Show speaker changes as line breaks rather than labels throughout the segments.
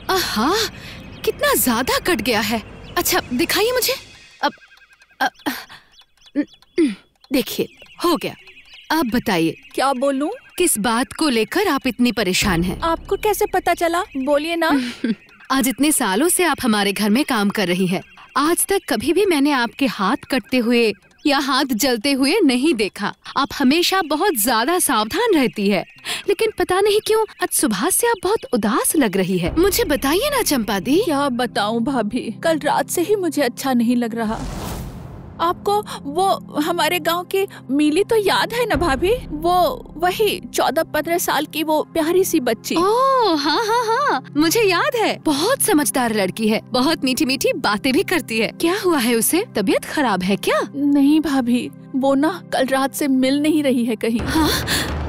आहा, कितना ज्यादा कट गया है। अच्छा दिखाइए मुझे। अब देखिए, हो गया। अब बताइए,
क्या बोलूं?
किस बात को लेकर आप इतनी परेशान हैं?
आपको कैसे पता चला? बोलिए ना।
आज इतने सालों से आप हमारे घर में काम कर रही हैं। आज तक कभी भी मैंने आपके हाथ कटते हुए या हाथ जलते हुए नहीं देखा। आप हमेशा बहुत ज्यादा सावधान रहती है, लेकिन पता नहीं क्यों आज सुबह से आप बहुत उदास लग रही है। मुझे बताइए ना चंपा दी।
क्या बताऊं भाभी, कल रात से ही मुझे अच्छा नहीं लग रहा। आपको वो हमारे गांव की मिली तो याद है ना भाभी? वो वही 14-15 साल की वो प्यारी सी बच्ची।
ओह हाँ हाँ हाँ, मुझे याद है। बहुत समझदार लड़की है, बहुत मीठी मीठी बातें भी करती है। क्या हुआ है उसे? तबीयत खराब है क्या?
नहीं भाभी, वो ना कल रात से मिल नहीं रही है कहीं।
हाँ?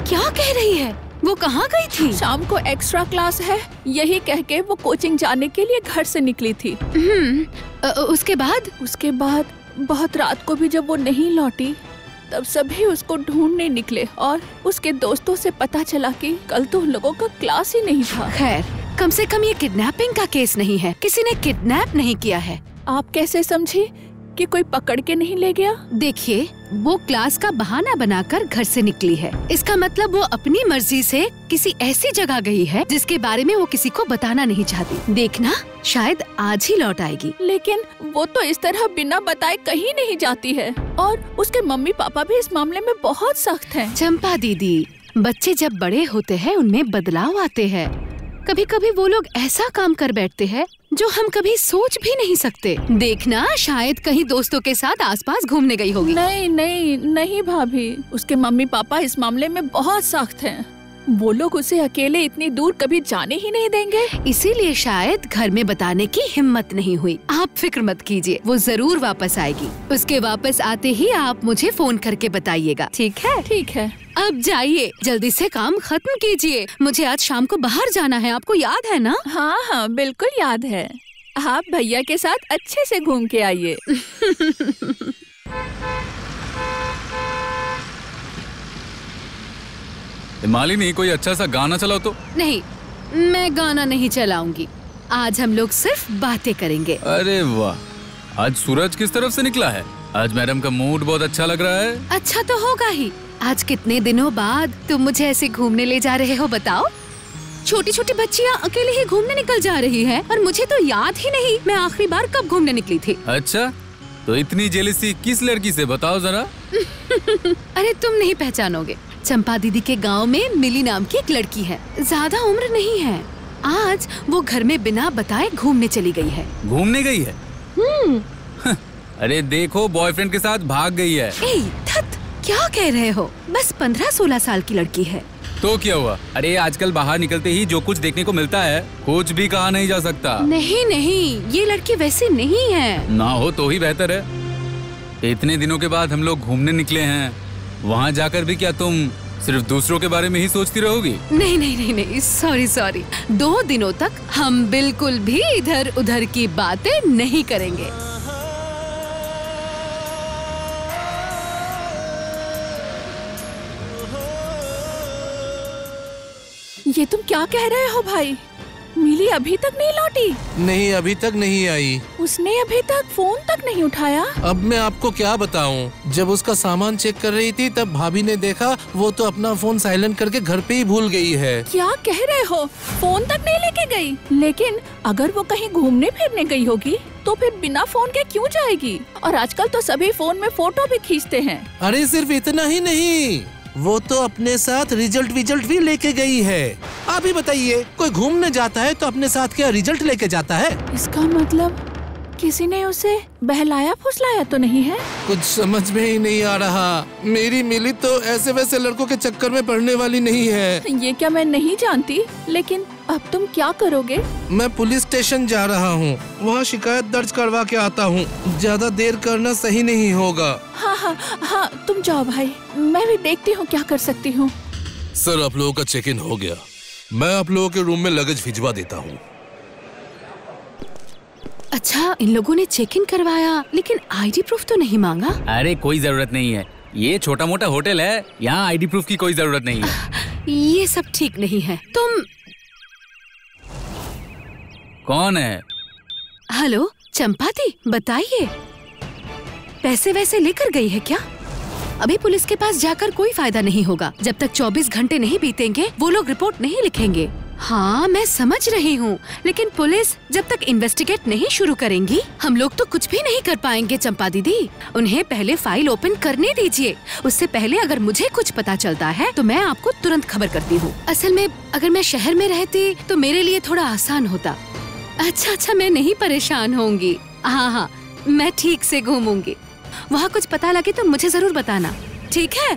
क्या कह रही है? वो कहाँ गई थी?
शाम को एक्स्ट्रा क्लास है, यही कह के वो कोचिंग जाने के लिए घर से निकली थी।
उसके बाद?
उसके बाद बहुत रात को भी जब वो नहीं लौटी, तब सभी उसको ढूंढने निकले और उसके दोस्तों से पता चला कि कल तो उन लोगों का क्लास ही नहीं था।
खैर, कम से कम ये किडनैपिंग का केस नहीं है, किसी ने किडनैप नहीं किया है।
आप कैसे समझी कि कोई पकड़ के नहीं ले गया?
देखिए, वो क्लास का बहाना बनाकर घर से निकली है। इसका मतलब वो अपनी मर्जी से किसी ऐसी जगह गई है जिसके बारे में वो किसी को बताना नहीं चाहती। देखना, शायद आज ही लौट आएगी।
लेकिन वो तो इस तरह बिना बताए कहीं नहीं जाती है, और उसके मम्मी पापा भी इस मामले में बहुत सख्त हैं।
चंपा दीदी, बच्चे जब बड़े होते हैं उनमें बदलाव आते हैं। कभी कभी वो लोग ऐसा काम कर बैठते हैं जो हम कभी सोच भी नहीं सकते। देखना, शायद कहीं दोस्तों के साथ आसपास घूमने गई होगी।
नहीं नहीं नहीं भाभी, उसके मम्मी पापा इस मामले में बहुत सख्त हैं। वो लोग उसे अकेले इतनी दूर कभी जाने ही नहीं देंगे।
इसीलिए शायद घर में बताने की हिम्मत नहीं हुई। आप फिक्र मत कीजिए, वो जरूर वापस आएगी। उसके वापस आते ही आप मुझे फोन करके बताइएगा, ठीक है?
ठीक है।
अब जाइए, जल्दी से काम खत्म कीजिए। मुझे आज शाम को बाहर जाना है, आपको याद है ना?
हाँ हाँ, बिल्कुल याद है। आप भैया के साथ अच्छे से घूम के आइए।
मालिनी, कोई अच्छा सा गाना चलाओ तो।
नहीं, मैं गाना नहीं चलाऊंगी। आज हम लोग सिर्फ बातें करेंगे।
अरे वाह, आज सूरज किस तरफ से निकला है? आज मैडम का मूड बहुत अच्छा लग रहा है।
अच्छा तो होगा ही। आज कितने दिनों बाद तुम मुझे ऐसे घूमने ले जा रहे हो, बताओ? छोटी छोटी बच्चियाँ अकेले ही घूमने निकल जा रही है, और मुझे तो याद ही नहीं मैं आखिरी बार कब घूमने निकली थी।
अच्छा, तो इतनी जेलसी किस लड़की से, बताओ जरा।
अरे तुम नहीं पहचानोगे। चंपा दीदी के गांव में मिली नाम की एक लड़की है, ज्यादा उम्र नहीं है। आज वो घर में बिना बताए घूमने चली गई है।
घूमने गई है? अरे देखो, बॉयफ्रेंड के साथ भाग गई है।
धत, क्या कह रहे हो? बस 15-16 साल की लड़की है।
तो क्या हुआ? अरे आजकल बाहर निकलते ही जो कुछ देखने को मिलता है, कुछ भी कहा नहीं जा सकता।
नहीं नहीं, ये लड़की वैसी नहीं है।
ना हो तो ही बेहतर है। इतने दिनों के बाद हम लोग घूमने निकले हैं, वहाँ जाकर भी क्या तुम सिर्फ दूसरों के बारे में ही सोचती रहोगी?
नहीं नहीं नहीं नहीं, सॉरी। 2 दिनों तक हम बिल्कुल भी इधर उधर की बातें नहीं करेंगे।
ये तुम क्या कह रहे हो भाई? मिली अभी तक नहीं लौटी?
नहीं, अभी तक नहीं आई।
उसने अभी तक फोन तक नहीं उठाया?
अब मैं आपको क्या बताऊं? जब उसका सामान चेक कर रही थी तब भाभी ने देखा वो तो अपना फोन साइलेंट करके घर पे ही भूल गई है।
क्या कह रहे हो? फोन तक नहीं लेके गई? लेकिन अगर वो कहीं घूमने फिरने गई होगी तो फिर बिना फोन के क्यों जाएगी? और आजकल तो सभी फोन में फोटो भी खींचते हैं।
अरे सिर्फ इतना ही नहीं, वो तो अपने साथ रिजल्ट भी लेके गई है। आप ही बताइए, कोई घूमने जाता है तो अपने साथ क्या रिजल्ट लेके जाता है?
इसका मतलब किसी ने उसे बहलाया फुसलाया तो नहीं है?
कुछ समझ में ही नहीं आ रहा। मेरी मिली तो ऐसे वैसे लड़कों के चक्कर में पड़ने वाली नहीं है।
ये क्या मैं नहीं जानती, लेकिन अब तुम क्या करोगे?
मैं पुलिस स्टेशन जा रहा हूँ, वहाँ शिकायत दर्ज करवा के आता हूँ। ज्यादा देर करना सही नहीं होगा।
हाँ, तुम जाओ भाई, मैं भी देखती हूँ क्या कर सकती हूँ।
सर, आप लोगों का चेक इन हो गया। मैं आप लोगों के रूम में लगेज भिजवा देता हूँ।
अच्छा, इन लोगों ने चेक इन करवाया, लेकिन आईडी प्रूफ तो नहीं मांगा।
अरे कोई जरूरत नहीं है, ये छोटा मोटा होटल है, यहाँ आईडी प्रूफ की कोई जरूरत नहीं है।
ये सब ठीक नहीं है। तुम
कौन है?
हेलो चंपा दी, बताइए, पैसे वैसे लेकर गई है क्या? अभी पुलिस के पास जाकर कोई फायदा नहीं होगा। जब तक 24 घंटे नहीं बीतेंगे वो लोग रिपोर्ट नहीं लिखेंगे। हाँ मैं समझ रही हूँ, लेकिन पुलिस जब तक इन्वेस्टिगेट नहीं शुरू करेंगी हम लोग तो कुछ भी नहीं कर पाएंगे चंपा दीदी। उन्हें पहले फाइल ओपन करने दीजिए। उससे पहले अगर मुझे कुछ पता चलता है तो मैं आपको तुरंत खबर करती हूँ। असल में अगर मैं शहर में रहती तो मेरे लिए थोड़ा आसान होता। अच्छा, मैं नहीं परेशान होंगी। हाँ, मैं ठीक से घूमूंगी। वहाँ कुछ पता लगे तो मुझे जरूर बताना, ठीक है?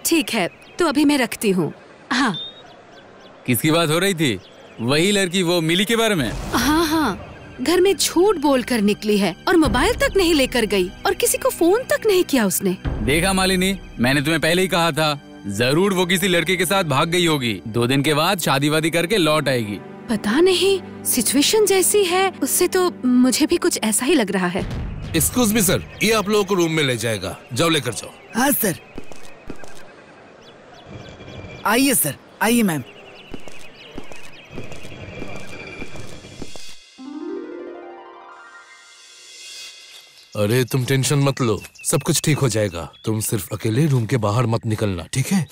ठीक है, तो अभी मैं रखती हूँ। हाँ।
किसकी बात हो रही थी? वही लड़की, वो मिली के बारे में?
हाँ, घर में झूठ बोल कर निकली है और मोबाइल तक नहीं लेकर गई और किसी को फोन तक नहीं किया उसने।
देखा मालिनी, मैंने तुम्हें पहले ही कहा था, जरूर वो किसी लड़के के साथ भाग गई होगी। 2 दिन के बाद शादी वादी करके लौट आएगी।
पता नहीं, सिचुएशन जैसी है उससे तो मुझे भी कुछ ऐसा ही लग रहा है।
एक्सक्यूज मी सर, ये आप लोगों को रूम में ले जाएगा, जाओ लेकर जाओ।
हाँ सर। आइए सर, आइए मैम।
अरे तुम टेंशन मत लो, सब कुछ ठीक हो जाएगा। तुम सिर्फ अकेले रूम के बाहर मत निकलना, ठीक है?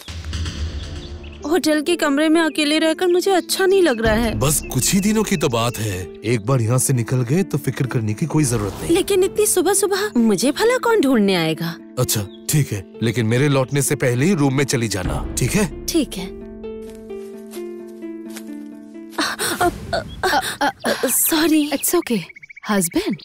होटल के कमरे में अकेले रहकर मुझे अच्छा नहीं लग रहा है।
बस कुछ ही दिनों की तो बात है, एक बार यहाँ से निकल गए तो फिक्र करने की कोई जरूरत नहीं।
लेकिन इतनी सुबह सुबह मुझे भला कौन ढूंढने आएगा?
अच्छा ठीक है, लेकिन मेरे लौटने से पहले ही रूम में चली जाना, ठीक है?
ठीक है। सॉरी।
It's okay. हस्बैंड?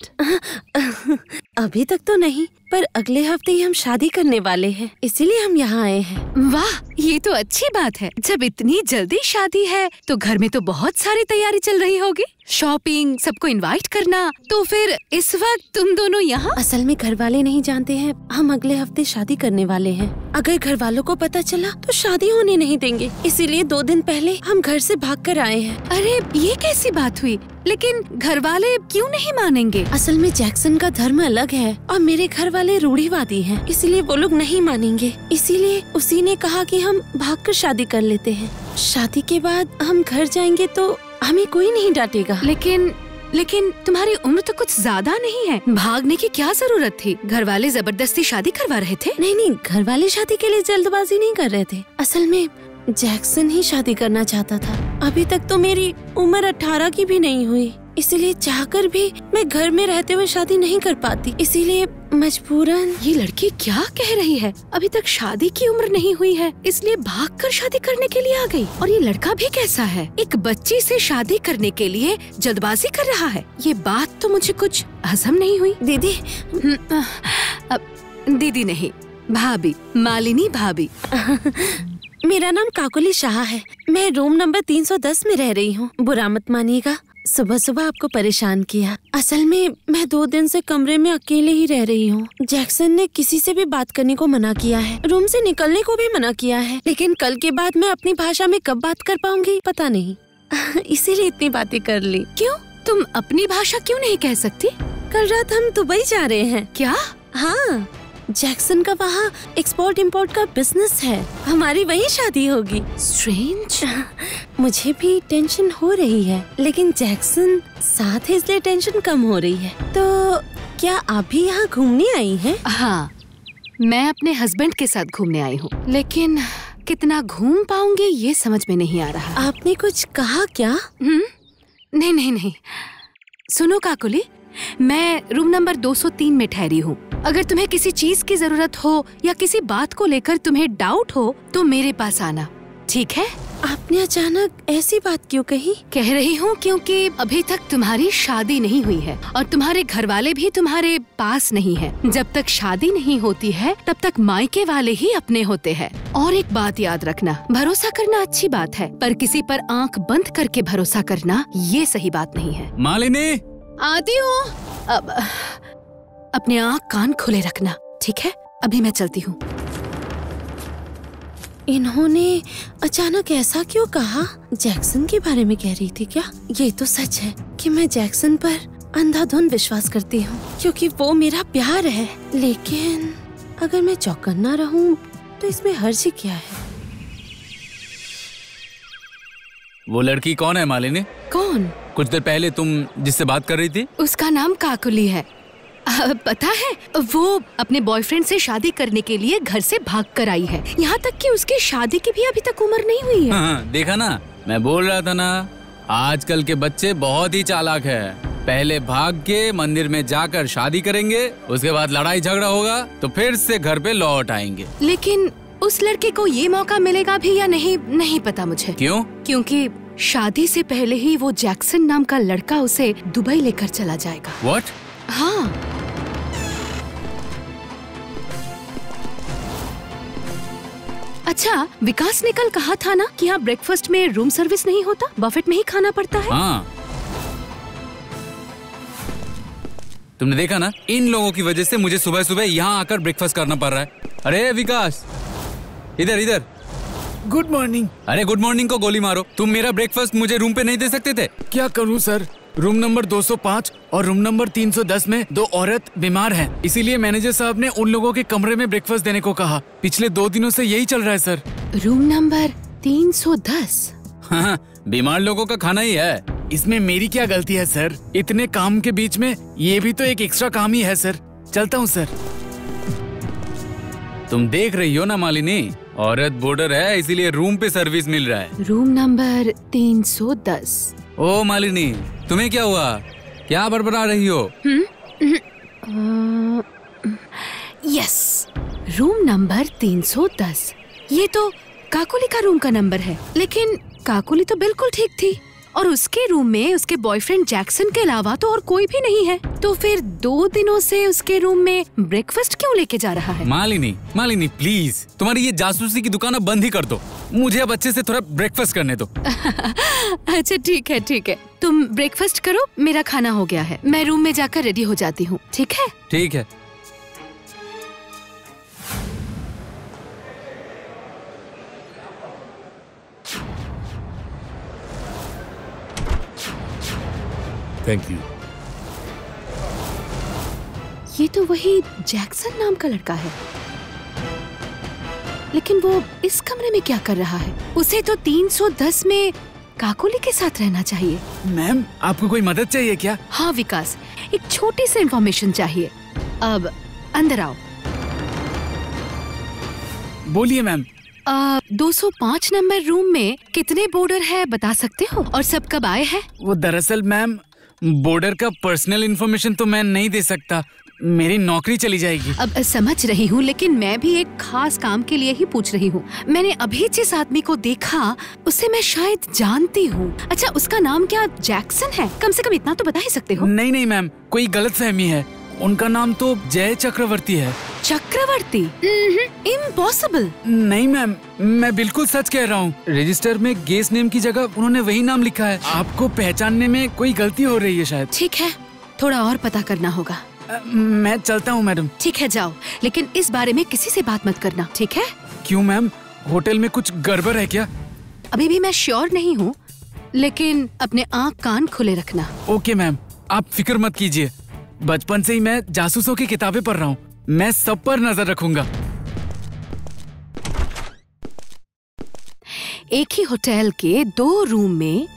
अभी तक तो नहीं, पर अगले हफ्ते ही हम शादी करने वाले हैं, इसीलिए हम यहाँ आए हैं।
वाह, ये तो अच्छी बात है। जब इतनी जल्दी शादी है तो घर में तो बहुत सारी तैयारी चल रही होगी, शॉपिंग, सबको इनवाइट करना। तो फिर इस वक्त तुम दोनों यहाँ?
असल में घर वाले नहीं जानते हैं हम अगले हफ्ते शादी करने वाले हैं। अगर घर वालों को पता चला तो शादी होने नहीं देंगे, इसीलिए 2 दिन पहले हम घर से भाग कर आए हैं।
अरे ये कैसी बात हुई? लेकिन घर वाले क्यों नहीं मानेंगे?
असल में जैक्सन का धर्म अलग है और मेरे घर वाले रूढ़िवादी हैं, इसलिए वो लोग नहीं मानेंगे। इसीलिए उसी ने कहा कि हम भागकर शादी कर लेते हैं। शादी के बाद हम घर जाएंगे तो हमें कोई नहीं डांटेगा।
लेकिन तुम्हारी उम्र तो कुछ ज्यादा नहीं है, भागने की क्या जरूरत थी? घर वाले जबरदस्ती शादी करवा रहे थे?
नहीं, घर वाले शादी के लिए जल्दबाजी नहीं कर रहे थे। असल में जैक्सन ही शादी करना चाहता था। अभी तक तो मेरी उम्र 18 की भी नहीं हुई, इसीलिए चाहकर भी मैं घर में रहते हुए शादी नहीं कर पाती, इसीलिए मजबूरन।
ये लड़की क्या कह रही है? अभी तक शादी की उम्र नहीं हुई है, इसलिए भागकर शादी करने के लिए आ गई। और ये लड़का भी कैसा है, एक बच्ची से शादी करने के लिए जल्दबाजी कर रहा है। ये बात तो मुझे कुछ हजम नहीं हुई।
दीदी,
दीदी नहीं, भाभी, मालिनी भाभी।
मेरा नाम काकुली शाह है। मैं रूम नंबर 310 में रह रही हूँ। बुरा मत मानिएगा, सुबह सुबह आपको परेशान किया। असल में मैं 2 दिन से कमरे में अकेले ही रह रही हूँ। जैक्सन ने किसी से भी बात करने को मना किया है, रूम से निकलने को भी मना किया है। लेकिन कल के बाद मैं अपनी भाषा में कब बात कर पाऊंगी पता नहीं, इसीलिए इतनी बातें कर ली।
क्यों? तुम अपनी भाषा क्यों नहीं कह सकती?
कल रात हम दुबई जा रहे हैं।
क्या?
हाँ, जैक्सन का वहाँ एक्सपोर्ट इम्पोर्ट का बिजनेस है, हमारी वही शादी होगी।
स्ट्रेंज।
मुझे भी टेंशन हो रही है, लेकिन जैक्सन साथ है इसलिए टेंशन कम हो रही है। तो क्या आप भी यहाँ घूमने आई हैं?
हाँ, मैं अपने हस्बैंड के साथ घूमने आई हूँ, लेकिन कितना घूम पाऊंगी ये समझ में नहीं आ रहा।
आपने कुछ कहा क्या?
नहीं। सुनो काकुली, मैं रूम नंबर 203 में ठहरी हूँ। अगर तुम्हें किसी चीज की जरूरत हो या किसी बात को लेकर तुम्हें डाउट हो तो मेरे पास आना, ठीक है?
आपने अचानक ऐसी बात क्यों कही?
कह रही हूँ क्योंकि अभी तक तुम्हारी शादी नहीं हुई है और तुम्हारे घर वाले भी तुम्हारे पास नहीं हैं। जब तक शादी नहीं होती है तब तक मायके वाले ही अपने होते हैं। और एक बात याद रखना, भरोसा करना अच्छी बात है, पर किसी पर आँख बंद करके भरोसा करना ये सही बात नहीं है।
मालिनी,
आती हूँ। अपने आँख कान खुले रखना, ठीक है? अभी मैं चलती हूँ।
इन्होंने अचानक ऐसा क्यों कहा? जैक्सन के बारे में कह रही थी क्या? ये तो सच है कि मैं जैक्सन पर अंधाधुंध विश्वास करती हूँ क्योंकि वो मेरा प्यार है। लेकिन अगर मैं चौकन्ना रहूँ तो इसमें हर्ज क्या है?
वो लड़की कौन है मालिनी?
कौन?
कुछ देर पहले तुम जिससे बात कर रही थी।
उसका नाम काकुली है। पता है, वो अपने बॉयफ्रेंड से शादी करने के लिए घर से भाग कर आई है। यहाँ तक कि उसकी शादी की भी अभी तक उम्र नहीं हुई है।
हाँ, देखा ना, मैं बोल रहा था ना, आजकल के बच्चे बहुत ही चालाक है। पहले भाग के मंदिर में जाकर शादी करेंगे, उसके बाद लड़ाई झगड़ा होगा तो फिर से घर पे लौट आएंगे।
लेकिन उस लड़के को ये मौका मिलेगा भी या नहीं पता मुझे।
क्यों?
क्योंकि शादी से पहले ही वो जैक्सन नाम का लड़का उसे दुबई लेकर चला जाएगा।
What?
हाँ। अच्छा, विकास ने कल कहा था ना कि यहाँ ब्रेकफास्ट में रूम सर्विस नहीं होता, बफेट में ही खाना पड़ता है।
हाँ। तुमने देखा ना, इन लोगों की वजह से मुझे सुबह सुबह यहाँ आकर ब्रेकफास्ट करना पड़ रहा है। अरे विकास, इधर इधर।
Good morning.
अरे गुड मॉर्निंग को गोली मारो। तुम मेरा ब्रेकफास्ट मुझे रूम पे नहीं दे सकते थे?
क्या करूं सर, रूम नंबर 205 और रूम नंबर 310 में 2 औरत बीमार हैं, इसीलिए मैनेजर साहब ने उन लोगों के कमरे में ब्रेकफास्ट देने को कहा। पिछले 2 दिनों से यही चल रहा है सर।
Room number 310।
हाँ, बीमार लोगों का खाना ही है।
इसमें मेरी क्या गलती है सर? इतने काम के बीच में ये भी तो एक एक्स्ट्रा काम ही है सर। चलता हूँ सर।
तुम देख रही हो ना मालिनी, औरत बोर्डर है इसीलिए रूम पे सर्विस मिल रहा है।
Room number 310।
ओ मालिनी, तुम्हें क्या हुआ? क्या बड़बड़ा रही हो?
Yes, room number 310। ये तो काकुली का रूम का नंबर है, लेकिन काकुली तो बिल्कुल ठीक थी और उसके रूम में उसके बॉयफ्रेंड जैक्सन के अलावा तो और कोई भी नहीं है। तो फिर 2 दिनों से उसके रूम में ब्रेकफास्ट क्यों लेके जा रहा है?
मालिनी प्लीज, तुम्हारी ये जासूसी की दुकान अब बंद ही कर दो। मुझे अब अच्छे से थोड़ा ब्रेकफास्ट करने दो।
अच्छा ठीक है, तुम ब्रेकफास्ट करो, मेरा खाना हो गया है। मैं रूम में जाकर रेडी हो जाती हूँ। ठीक है?
ठीक है।
Thank you.
ये तो वही जैक्सन नाम का लड़का है, लेकिन वो इस कमरे में क्या कर रहा है? उसे तो 310 में काकुली के साथ रहना चाहिए।
मैम, आपको कोई मदद चाहिए क्या?
हाँ विकास, एक छोटी सी इंफॉर्मेशन चाहिए। अब अंदर आओ।
बोलिए मैम।
205 नंबर रूम में कितने बोर्डर है बता सकते हो, और सब कब आए हैं?
वो दरअसल मैम, बोर्डर का पर्सनल इन्फॉर्मेशन तो मैं नहीं दे सकता, मेरी नौकरी चली जाएगी।
अब समझ रही हूँ, लेकिन मैं भी एक खास काम के लिए ही पूछ रही हूँ। मैंने अभी जिस आदमी को देखा उसे मैं शायद जानती हूँ। अच्छा, उसका नाम क्या जैक्सन है? कम से कम इतना तो बता ही सकते हो।
नहीं मैम, कोई गलतफहमी है। उनका नाम तो जय चक्रवर्ती है।
चक्रवर्ती? इम्पॉसिबल।
नहीं मैम, मैं बिल्कुल सच कह रहा हूँ। रजिस्टर में गेस्ट नेम की जगह उन्होंने वही नाम लिखा है। आपको पहचानने में कोई गलती हो रही है शायद।
ठीक है, थोड़ा और पता करना होगा।
मैं चलता हूँ मैडम।
ठीक है, जाओ, लेकिन इस बारे में किसी से बात मत करना, ठीक है?
क्यों मैम, होटल में कुछ गड़बड़ है क्या?
अभी भी मैं श्योर नहीं हूँ, लेकिन अपने आँख कान खुले रखना।
ओके मैम, आप फिक्र मत कीजिए। बचपन से ही मैं जासूसों की किताबें पढ़ रहा हूँ, मैं सब पर नजर रखूंगा।
एक ही होटल के 2 रूम में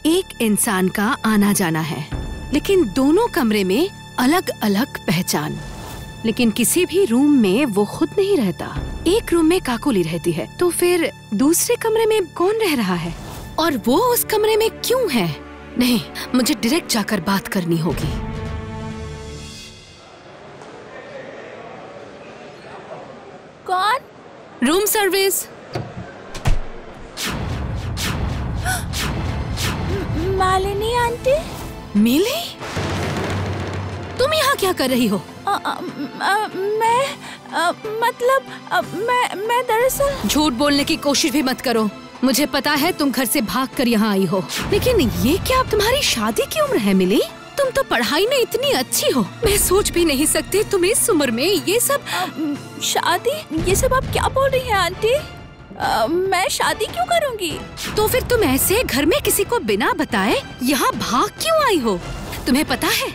एक इंसान का आना जाना है, लेकिन दोनों कमरे में अलग अलग पहचान। लेकिन किसी भी रूम में वो खुद नहीं रहता। एक रूम में काकुली रहती है, तो फिर दूसरे कमरे में कौन रह रहा है और वो उस कमरे में क्यों है? नहीं, मुझे डायरेक्ट जाकर बात करनी होगी।
कौन?
Room service.
Malini aunty.
Mili, तुम यहाँ क्या कर रही हो?
मैं दरअसल।
झूठ बोलने की कोशिश भी मत करो। मुझे पता है तुम घर से भागकर यहाँ आई हो, लेकिन ये क्या तुम्हारी शादी की उम्र है मिली? तुम तो पढ़ाई में इतनी अच्छी हो, मैं सोच भी नहीं सकती तुम इस उम्र में ये सब।
शादी? ये सब आप क्या बोल रही हैं आंटी? मैं शादी क्यों करूँगी?
तो फिर तुम ऐसे घर में किसी को बिना बताए यहाँ भाग क्यों आई हो? तुम्हें पता है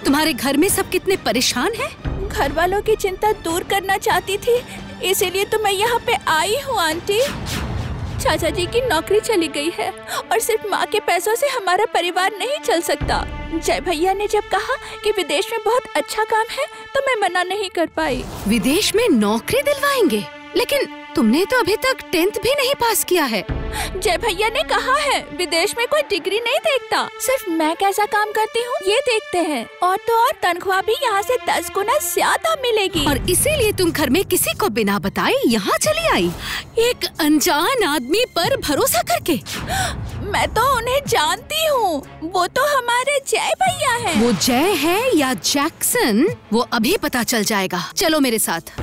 तुम्हारे घर में सब कितने परेशान हैं?
घर वालों की चिंता दूर करना चाहती थी, इसीलिए तो मैं यहाँ पे आई हूँ आंटी। चाचा जी की नौकरी चली गई है और सिर्फ माँ के पैसों से हमारा परिवार नहीं चल सकता। जय भैया ने जब कहा कि विदेश में बहुत अच्छा काम है तो मैं मना नहीं कर पाई।
विदेश में नौकरी दिलवाएंगे? लेकिन तुमने तो अभी तक 10th भी नहीं पास किया है।
जय भैया ने कहा है विदेश में कोई डिग्री नहीं देखता, सिर्फ मैं कैसा काम करती हूँ ये देखते हैं। और तो और तनख्वाह भी यहाँ से 10 गुना ज्यादा मिलेगी।
और इसीलिए तुम घर में किसी को बिना बताए यहाँ चली आई, एक अनजान आदमी पर भरोसा करके।
मैं तो उन्हें जानती हूँ, वो तो हमारे जय भैया हैं।
वो जय है या जैक्सन वो अभी पता चल जाएगा। चलो मेरे साथ।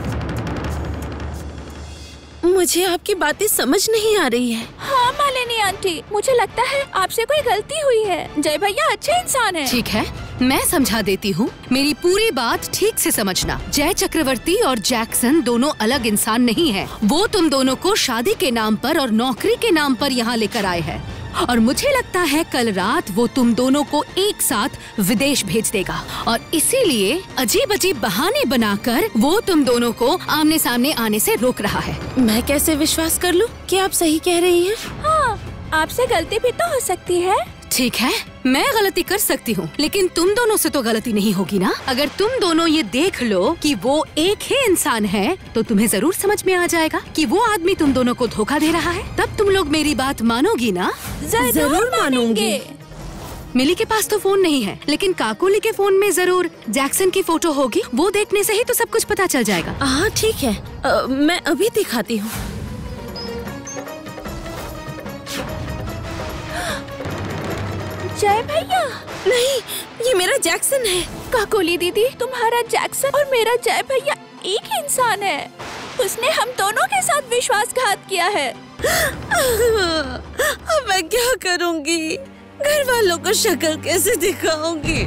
मुझे आपकी बातें समझ नहीं आ रही है।
हाँ मालिनी आंटी, मुझे लगता है आपसे कोई गलती हुई है। जय भैया अच्छे इंसान हैं।
ठीक है, मैं समझा देती हूँ। मेरी पूरी बात ठीक से समझना। जय चक्रवर्ती और जैक्सन दोनों अलग इंसान नहीं हैं। वो तुम दोनों को शादी के नाम पर और नौकरी के नाम पर यहाँ लेकर आए हैं और मुझे लगता है कल रात वो तुम दोनों को एक साथ विदेश भेज देगा और इसीलिए अजीब अजीब बहाने बनाकर वो तुम दोनों को आमने सामने आने से रोक रहा है।
मैं कैसे विश्वास कर लूं कि आप सही कह रही हैं?
हाँ, आपसे गलती भी तो हो सकती है।
ठीक है, मैं गलती कर सकती हूँ लेकिन तुम दोनों से तो गलती नहीं होगी ना। अगर तुम दोनों ये देख लो कि वो एक ही इंसान है तो तुम्हें जरूर समझ में आ जाएगा कि वो आदमी तुम दोनों को धोखा दे रहा है। तब तुम लोग मेरी बात मानोगी ना?
जरूर मानूंगी।
मिली के पास तो फोन नहीं है लेकिन काकोली के फोन में जरूर जैक्सन की फोटो होगी। वो देखने से ही तो सब कुछ पता चल जाएगा।
हाँ ठीक है, मैं अभी दिखाती हूँ।
जय भैया
नहीं, ये मेरा जैक्सन है।
काकोली दीदी, तुम्हारा जैक्सन और मेरा जय भैया एक ही इंसान है। उसने हम दोनों के साथ विश्वासघात किया है।
अब मैं क्या करूँगी? घर वालों को शक्ल कैसे दिखाऊंगी?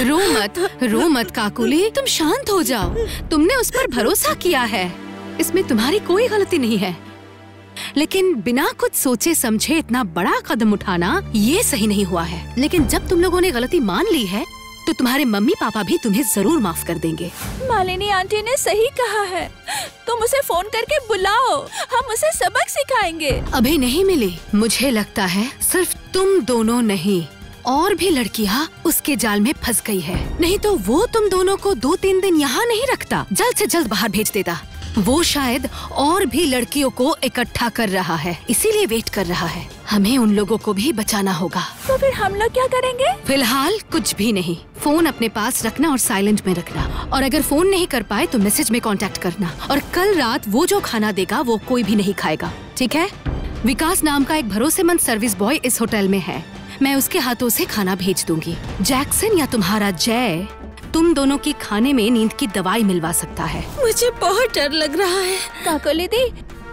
रो मत काकुली, तुम शांत हो जाओ। तुमने उस पर भरोसा किया है, इसमें तुम्हारी कोई गलती नहीं है। लेकिन बिना कुछ सोचे समझे इतना बड़ा कदम उठाना ये सही नहीं हुआ है। लेकिन जब तुम लोगों ने गलती मान ली है तो तुम्हारे मम्मी पापा भी तुम्हें जरूर माफ कर देंगे।
मालिनी आंटी ने सही कहा है, तुम उसे फोन करके बुलाओ, हम उसे सबक सिखाएंगे।
अभी नहीं मिली। मुझे लगता है सिर्फ तुम दोनों नहीं और भी लड़कियां उसके जाल में फंस गई है। नहीं तो वो तुम दोनों को 2-3 दिन यहाँ नहीं रखता, जल्द से जल्द बाहर भेज देता। वो शायद और भी लड़कियों को इकट्ठा कर रहा है, इसीलिए वेट कर रहा है। हमें उन लोगों को भी बचाना होगा।
तो फिर हम लोग क्या करेंगे?
फिलहाल कुछ भी नहीं। फोन अपने पास रखना और साइलेंट में रखना, और अगर फोन नहीं कर पाए तो मैसेज में कांटेक्ट करना। और कल रात वो जो खाना देगा वो कोई भी नहीं खाएगा, ठीक है? विकास नाम का एक भरोसेमंद सर्विस बॉय इस होटल में है, मैं उसके हाथों से खाना भेज दूंगी। जैक्सन या तुम्हारा जय तुम दोनों की खाने में नींद की दवाई मिलवा सकता है।
मुझे बहुत डर लग रहा है।
काकोली दी,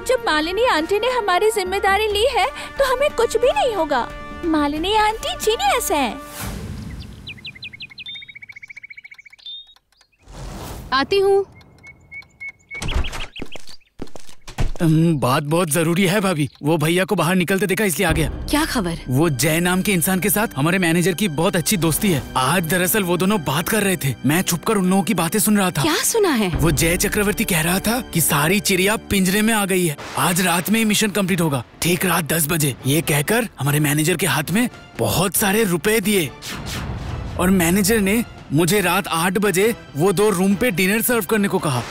जब मालिनी आंटी ने हमारी जिम्मेदारी ली है तो हमें कुछ भी नहीं होगा। मालिनी आंटी जीनियस हैं।
आती हूँ।
बात बहुत जरूरी है भाभी। वो भैया को बाहर निकलते देखा इसलिए आ गया।
क्या खबर?
वो जय नाम के इंसान के साथ हमारे मैनेजर की बहुत अच्छी दोस्ती है। आज दरअसल वो दोनों बात कर रहे थे, मैं छुपकर उन लोगों की बातें सुन रहा था।
क्या सुना है?
वो जय चक्रवर्ती कह रहा था कि सारी चिड़िया पिंजरे में आ गई है, आज रात में ही मिशन कंप्लीट होगा, ठीक रात 10 बजे। ये कहकर हमारे मैनेजर के हाथ में बहुत सारे रुपए दिए और मैनेजर ने मुझे रात 8 बजे वो 2 रूम पे डिनर सर्व करने को कहा।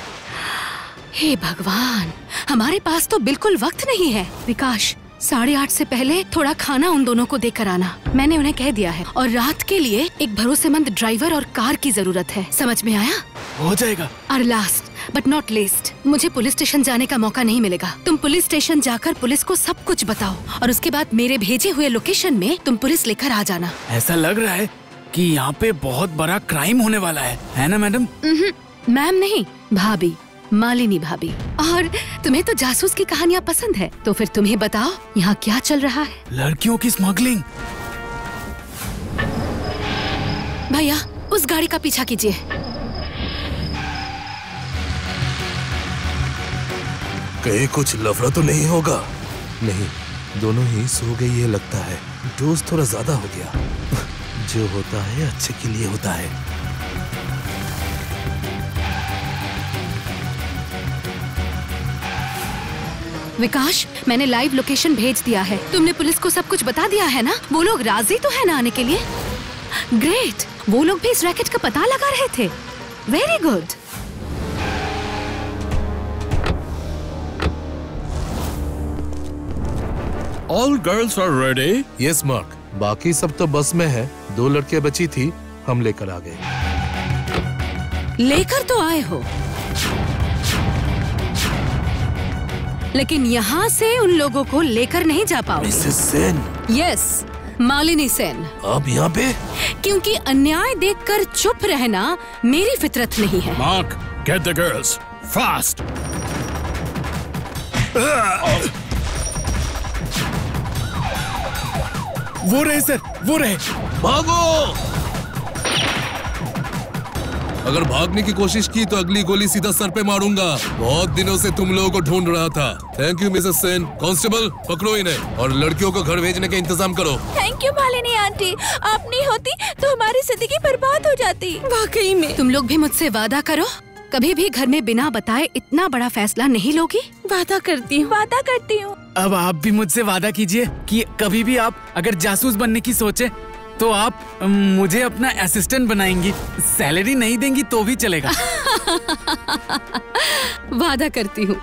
हे भगवान, हमारे पास तो बिल्कुल वक्त नहीं है। विकास, 8:30 से पहले थोड़ा खाना उन दोनों को देकर आना, मैंने उन्हें कह दिया है। और रात के लिए एक भरोसेमंद ड्राइवर और कार की जरूरत है, समझ में आया?
हो जाएगा।
और लास्ट बट नॉट लीस्ट, मुझे पुलिस स्टेशन जाने का मौका नहीं मिलेगा। तुम पुलिस स्टेशन जाकर पुलिस को सब कुछ बताओ और उसके बाद मेरे भेजे हुए लोकेशन में तुम पुलिस लेकर आ जाना।
ऐसा लग रहा है कि यहाँ पे बहुत बड़ा क्राइम होने वाला है ना मैडम?
मैम नहीं, भाभी, मालिनी भाभी। और तुम्हें तो जासूस की कहानियाँ पसंद है, तो फिर तुम्हें बताओ यहाँ क्या चल रहा है?
लड़कियों की स्मगलिंग।
भैया, उस गाड़ी का पीछा कीजिए।
कहीं कुछ लफड़ा तो नहीं होगा? नहीं, दोनों ही सो गई है लगता है। डोज थोड़ा ज्यादा हो गया। जो होता है अच्छे के लिए होता है।
विकास, मैंने लाइव लोकेशन भेज दिया है। तुमने पुलिस को सब कुछ बता दिया है ना? वो लोग राजी तो है ना आने के लिए? ग्रेट, वो लोग भी इस रैकेट का पता लगा रहे थे। Very good.
All girls are ready.
Yes mark, बाकी सब तो बस में है। 2 लड़कियां बची थी, हम लेकर आ गए।
लेकर तो आए हो, लेकिन यहाँ से उन लोगों को लेकर नहीं जा पाओगे।
मिसेस सेन।
यस, मालिनी सेन।
आप यहाँ पे?
क्योंकि अन्याय देखकर चुप रहना मेरी फितरत नहीं है।
Mark, get the girls. Fast.
वो रहे सर, वो रहे।
भागो! अगर भागने की कोशिश की तो अगली गोली सीधा सर पे मारूंगा। बहुत दिनों से तुम लोगों को ढूंढ रहा था। Thank you Mrs Sen. Constable, पकड़ो इन्हें और लड़कियों को घर भेजने का इंतजाम करो।
थैंक यू मालिनी आंटी, आप नहीं होती तो हमारी जिंदगी बर्बाद हो जाती।
वाकई में।
तुम लोग भी मुझसे वादा करो, कभी भी घर में बिना बताए इतना बड़ा फैसला नहीं लोगी।
वादा करती हूँ।
वादा करती हूँ।
अब आप भी मुझसे वादा कीजिए कि कभी भी आप अगर जासूस बनने की सोचे तो आप मुझे अपना असिस्टेंट बनाएंगी। सैलरी नहीं देंगी तो भी चलेगा।
वादा करती हूँ।